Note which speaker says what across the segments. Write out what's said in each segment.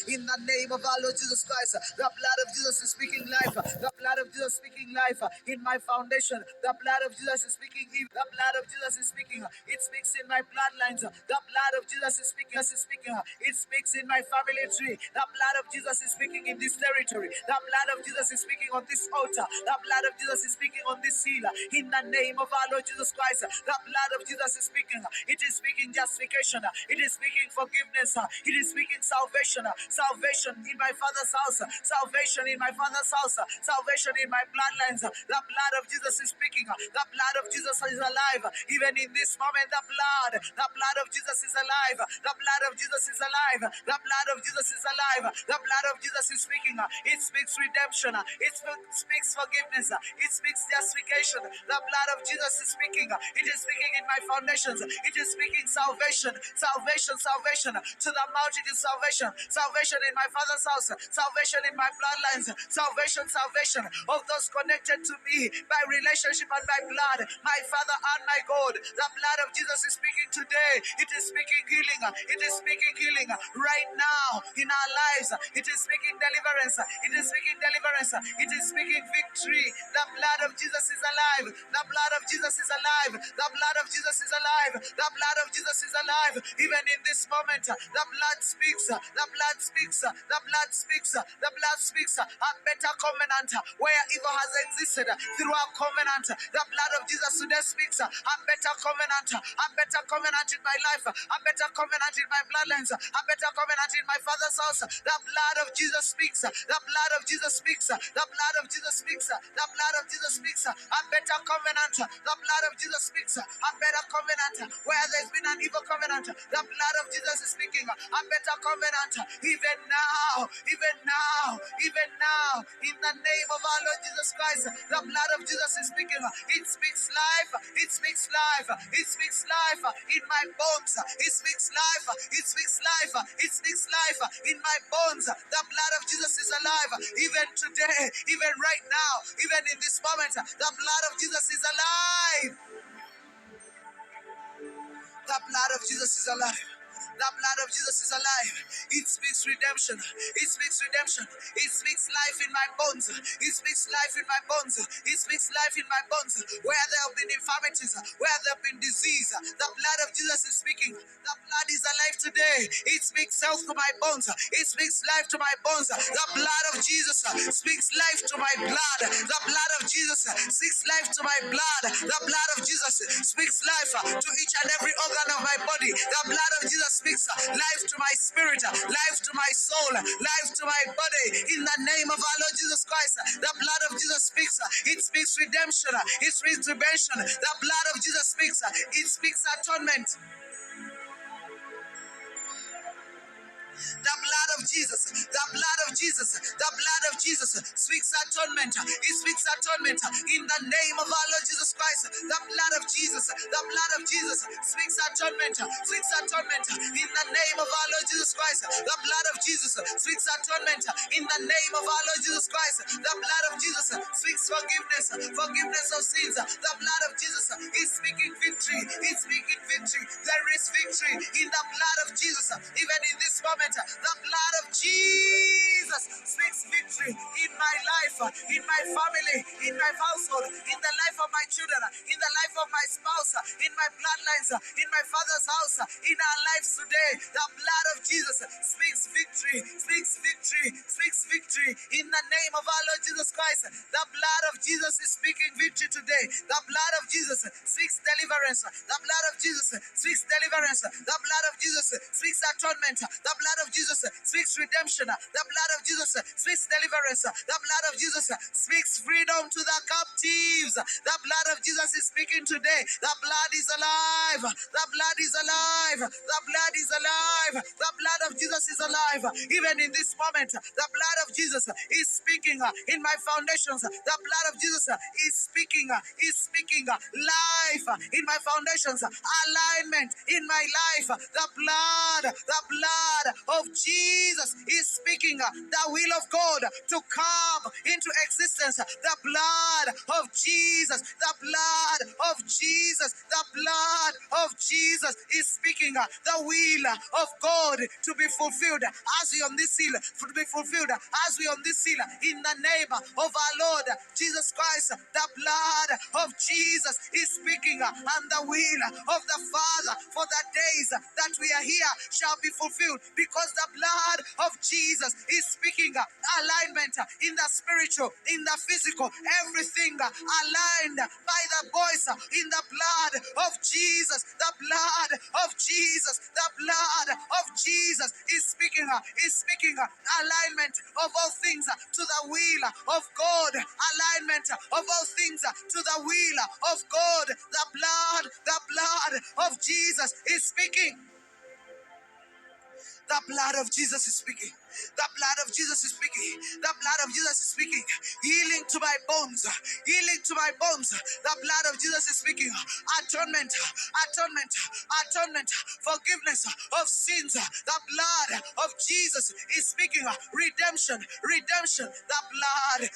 Speaker 1: In the name of our Lord Jesus Christ, the blood of Jesus is speaking life. The blood of Jesus is speaking life in my foundation. The blood of Jesus is speaking. The blood of Jesus is speaking. It speaks in my bloodlines. The blood of Jesus is speaking. It speaks in my family tree. The blood of Jesus is speaking in this territory. The blood of Jesus is speaking on this altar. The blood of Jesus is speaking on this hill. In the name of our Lord Jesus Christ, the blood of Jesus is speaking. It is speaking justification. It is speaking forgiveness. It is speaking salvation. Salvation in my Father's house. Salvation in my Father's house. Salvation in my bloodlines. The blood of Jesus is speaking. The blood of Jesus is alive. Even in this moment, the blood of Jesus is alive. The blood of Jesus is alive. The blood of Jesus is alive. The blood of Jesus is speaking. It speaks redemption. It speaks forgiveness. It speaks justification. The blood of Jesus is speaking. It is speaking in my foundations. It is speaking salvation. Salvation to the multitude. Salvation in my Father's house. Salvation in my bloodlines. Salvation of those connected to me by relationship and by blood. My Father and my God. The blood of Jesus is speaking today. It is speaking healing. It is speaking healing right now in our lives. It is speaking deliverance. It is speaking deliverance. It is speaking victory. The blood of Jesus is alive. The blood of Jesus is alive. The blood of Jesus is alive. The blood of Jesus is alive. Even in this moment, the blood speaks. The blood speaks. The blood speaks. The blood speaks. A better covenant where evil has existed through our covenant. The blood of Jesus today speaks. A better covenant. A better covenant in my life. A better covenant in my bloodlines. A better covenant in my Father's house. The blood of Jesus speaks. The blood of Jesus speaks. The blood of Jesus speaks. The blood of Jesus speaks. A better covenant. The blood of Jesus speaks. A better covenant where there's been an evil covenant. The blood of Jesus is speaking. A better covenant. Even now. Even now. Even now. In the name of our Lord Jesus Christ. The blood of Jesus is speaking. It speaks life. It speaks life. It speaks life in my bones. It speaks life. It speaks life. It speaks life in my bones. The blood of Jesus is alive. Even today, even right now, even in this moment, the blood of Jesus is alive. The blood of Jesus is alive. The blood of Jesus is alive. It speaks redemption. It speaks redemption. It speaks life in my bones. It speaks life in my bones. It speaks life in my bones. Where there have been infirmities, where there have been disease, the blood of Jesus is speaking. The blood is alive today. It speaks health to my bones. It speaks life to my bones. The blood of Jesus speaks life to my blood. The blood of Jesus speaks life to my blood. The blood of Jesus speaks life to each and every organ of my body. The blood of Jesus speaks life to my spirit, life to my soul, life to my body. In the name of our Lord Jesus Christ, the blood of Jesus speaks. It speaks redemption. It speaks redemption. The blood of Jesus speaks. It speaks atonement. The blood of Jesus, the blood of Jesus, the blood of Jesus speaks atonement. It speaks atonement in the name of our Lord Jesus Christ. The blood of Jesus, the blood of Jesus speaks atonement. Speaks atonement in the name of our Lord Jesus Christ. The blood of Jesus speaks atonement in the name of our Lord Jesus Christ. The blood of Jesus speaks forgiveness, forgiveness of sins. The blood of Jesus is speaking victory. It's speaking victory. There is victory in the blood of Jesus. Even in this moment, the blood of Jesus speaks victory in my life, in my family, in my household, in the life of my children, in the life of my spouse, in my bloodlines, in my Father's house, in our lives today. The blood of Jesus speaks victory, speaks victory, speaks victory in the name of our Lord Jesus Christ. The blood of Jesus is speaking victory today. The blood of Jesus speaks deliverance. The blood of Jesus speaks deliverance. The blood of Jesus speaks atonement. The blood of Jesus speaks redemption. The blood of Jesus speaks deliverance. The blood of Jesus speaks freedom to the captives. The blood of Jesus is speaking today. The blood is alive. The blood is alive. The blood is alive. The blood of Jesus is alive. Even in this moment, the blood of Jesus Jesus is speaking in my foundations. The blood of Jesus is speaking life in my foundations, alignment in my life. The blood of Jesus is speaking the will of God to come into existence. The blood of Jesus, the blood of Jesus, the blood of Jesus is speaking the will of God to be fulfilled as we on this seal, to be fulfilled as we on this seal in the name of our Lord Jesus Christ. The blood of Jesus is speaking and the will of the Father for the days that we are here shall be fulfilled because the blood of Jesus is speaking alignment in the spiritual, in the physical, everything aligned by the voice in the blood of Jesus. The blood of Jesus, the blood of Jesus is speaking alignment of all things to the will of God, alignment of all things to the will of God. The blood of Jesus is speaking. The blood of Jesus is speaking. The blood of Jesus is speaking. The blood of Jesus is speaking. Healing to my bones. Healing to my bones. The blood of Jesus is speaking. Atonement. Atonement. Atonement. Forgiveness of sins. The blood of Jesus is speaking. Redemption. Redemption. The blood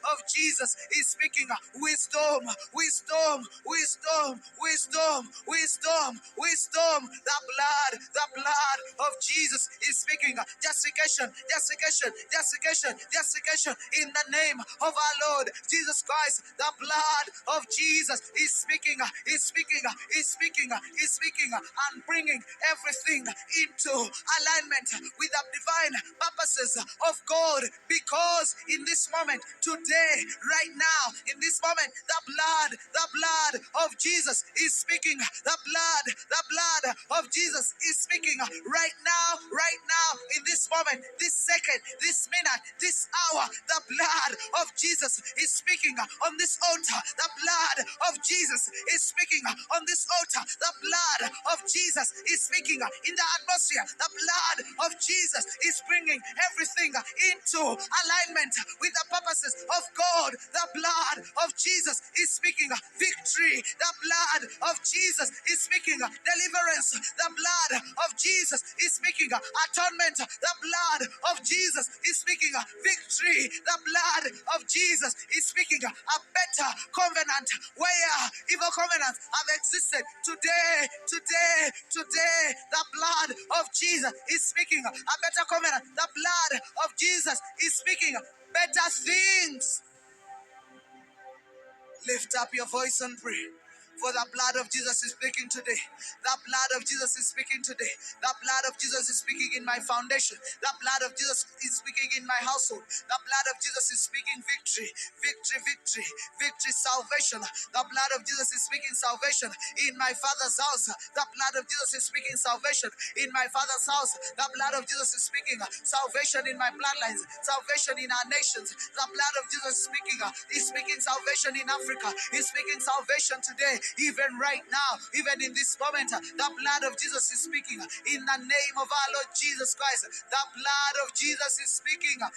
Speaker 1: of Jesus is speaking. Wisdom. Wisdom. Wisdom. Wisdom. Wisdom. Wisdom. The blood of Jesus is speaking. Justification, justification, justification, justification in the name of our Lord Jesus Christ. The blood of Jesus is speaking, is speaking, is speaking, is speaking, and bringing everything into alignment with the divine purposes of God. Because in this moment, today, right now, in this moment, the blood of Jesus is speaking. The blood of Jesus is speaking right now, in this moment, this second, this minute, this hour. The blood of Jesus is speaking on this altar. The blood of Jesus is speaking on this altar. The blood of Jesus is speaking in the atmosphere. The blood of Jesus is bringing everything into alignment with the purposes of God. The blood of Jesus is speaking victory. The blood of Jesus is speaking deliverance. The blood of Jesus is speaking atonement. The blood of Jesus is speaking victory. The blood of Jesus is speaking a better covenant where evil covenants have existed. Today, the blood of Jesus is speaking a better covenant. The blood of Jesus is speaking better things. Lift up your voice and pray. For the blood of Jesus is speaking today. The blood of Jesus is speaking today. The blood of Jesus is speaking in my foundation. The blood of Jesus is speaking in my household. The blood of Jesus is speaking victory, victory, victory, victory, salvation. The blood of Jesus is speaking salvation in my Father's house. The blood of Jesus is speaking salvation in my Father's house. The blood of Jesus is speaking salvation in my bloodlines, salvation in our nations. The blood of Jesus is speaking salvation in Africa. He's speaking salvation today, even right now, even in this moment. The blood of Jesus is speaking in the name of our Lord Jesus Christ. The blood of Jesus is speaking. The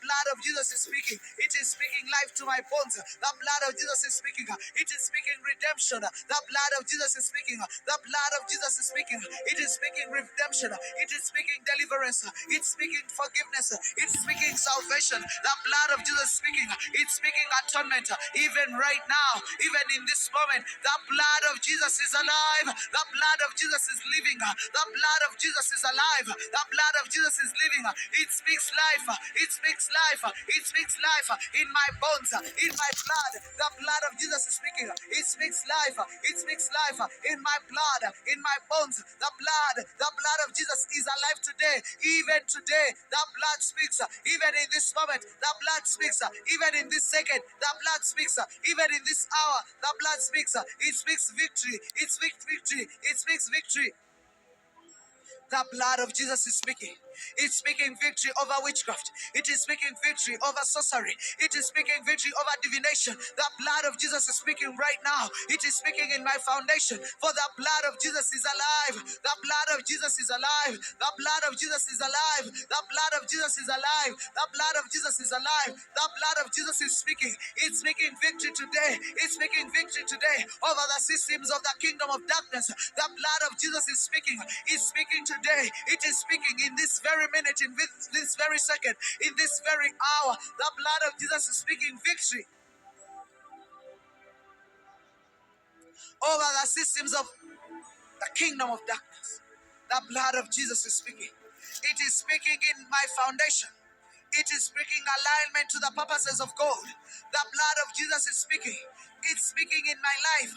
Speaker 1: blood of Jesus is speaking. It is speaking life to my bones. The blood of Jesus is speaking. It is speaking redemption. The blood of Jesus is speaking. The blood of Jesus is speaking. It is speaking redemption. It is speaking deliverance. It's speaking forgiveness. It's speaking salvation. The blood of Jesus is speaking. It's speaking atonement. Even right now, even in this moment, the blood of Jesus is alive. The blood of Jesus is living. The blood of Jesus is alive. The blood of Jesus is living. It speaks life. It speaks life. It speaks life in my bones, in my blood. The blood of Jesus is speaking. It speaks life. It speaks life in my blood, in my bones. The blood of Jesus is alive today. Even today, the blood speaks. Even in this moment, the blood speaks. Even in this second, the blood speaks. Even in this hour, the blood speaks. It speaks victory. It speaks victory. It speaks victory. The blood of Jesus is speaking. It's speaking victory over witchcraft. It is speaking victory over sorcery. It is speaking victory over divination. The blood of Jesus is speaking right now. It is speaking in my foundation. For the blood of Jesus is alive. The blood of Jesus is alive. The blood of Jesus is alive. The blood of Jesus is alive. The blood of Jesus is alive. The blood of Jesus is speaking. It's speaking victory today. It's speaking victory today over the systems of the kingdom of darkness. The blood of Jesus is speaking. It's speaking today. It is speaking in this very minute, in this very second, in this very hour. The blood of Jesus is speaking victory over the systems of the kingdom of darkness. The blood of Jesus is speaking. It is speaking in my foundation. It is speaking alignment to the purposes of God. The blood of Jesus is speaking. It's speaking in my life.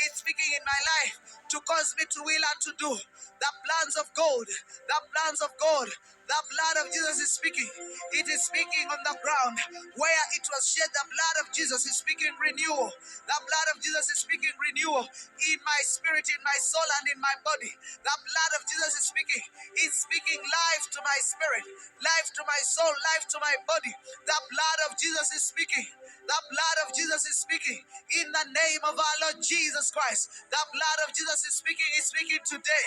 Speaker 1: It's speaking in my life to cause me to will and to do the plans of God. The plans of God. The blood of Jesus is speaking. It is speaking on the ground where it was shed. The blood of Jesus is speaking renewal. The blood of Jesus is speaking renewal in my spirit, in my soul, and in my body. The blood of Jesus is speaking. It's speaking life to my spirit, life to my soul, life to my body. The blood of Jesus is speaking. The blood of Jesus is speaking in the name of our Lord Jesus Christ. The blood of Jesus is speaking. It's speaking today.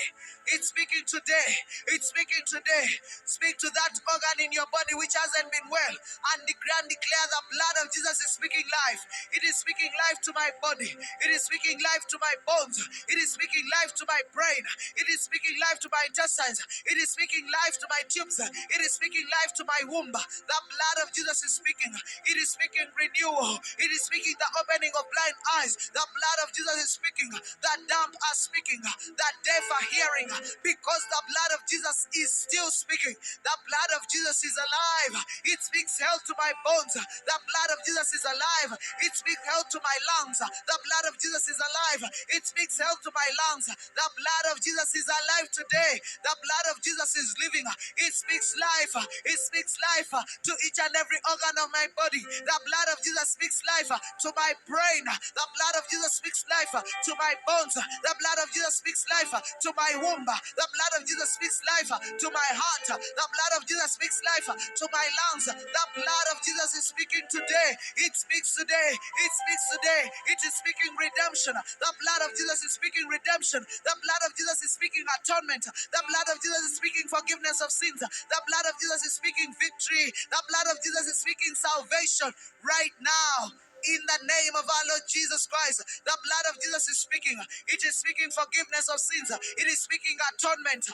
Speaker 1: It's speaking today. It's speaking today. Speak to that organ in your body which hasn't been well and declare the blood of Jesus is speaking life. It is speaking life to my body. It is speaking life to my bones. It is speaking life to my brain. It is speaking life to my intestines. It is speaking life to my tubes. It is speaking life to my womb. The blood of Jesus is speaking. It is speaking renewal. It is speaking the opening of blind eyes. The blood of Jesus is speaking. The dumb are speaking. The deaf are hearing. Because the blood of Jesus is still speaking. The blood of Jesus is alive. It speaks health to my bones. The blood of Jesus is alive. It speaks health to my lungs. The blood of Jesus is alive. It speaks health to my lungs. The blood of Jesus is alive today. The blood of Jesus is living. It speaks life. It speaks life to each and every organ of my body. The blood of Jesus speaks life to my brain. The blood of Jesus speaks life to my bones. The blood of Jesus speaks life to my womb. The blood of Jesus speaks life to my heart. The blood of Jesus speaks life to my lungs. The blood of Jesus is speaking today. It speaks today. It speaks today. It is speaking redemption. The blood of Jesus is speaking redemption. The blood of Jesus is speaking atonement. The blood of Jesus is speaking forgiveness of sins. The blood of Jesus is speaking victory. The blood of Jesus is speaking salvation right now. In the name of our Lord Jesus Christ, the blood of Jesus is speaking. It is speaking forgiveness of sins. It is speaking atonement.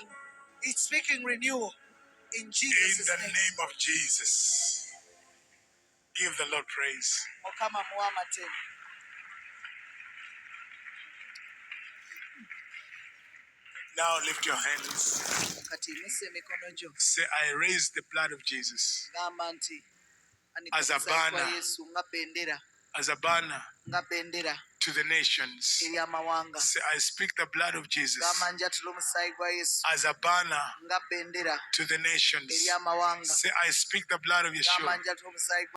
Speaker 1: It's speaking renewal. In Jesus'
Speaker 2: In the name of Jesus. Give the Lord praise. Now lift your hands. Say, I raise the blood of Jesus as a banner to the nations. Say, I speak the blood of Jesus as a banner to the nations. Say, I speak the blood of Yeshua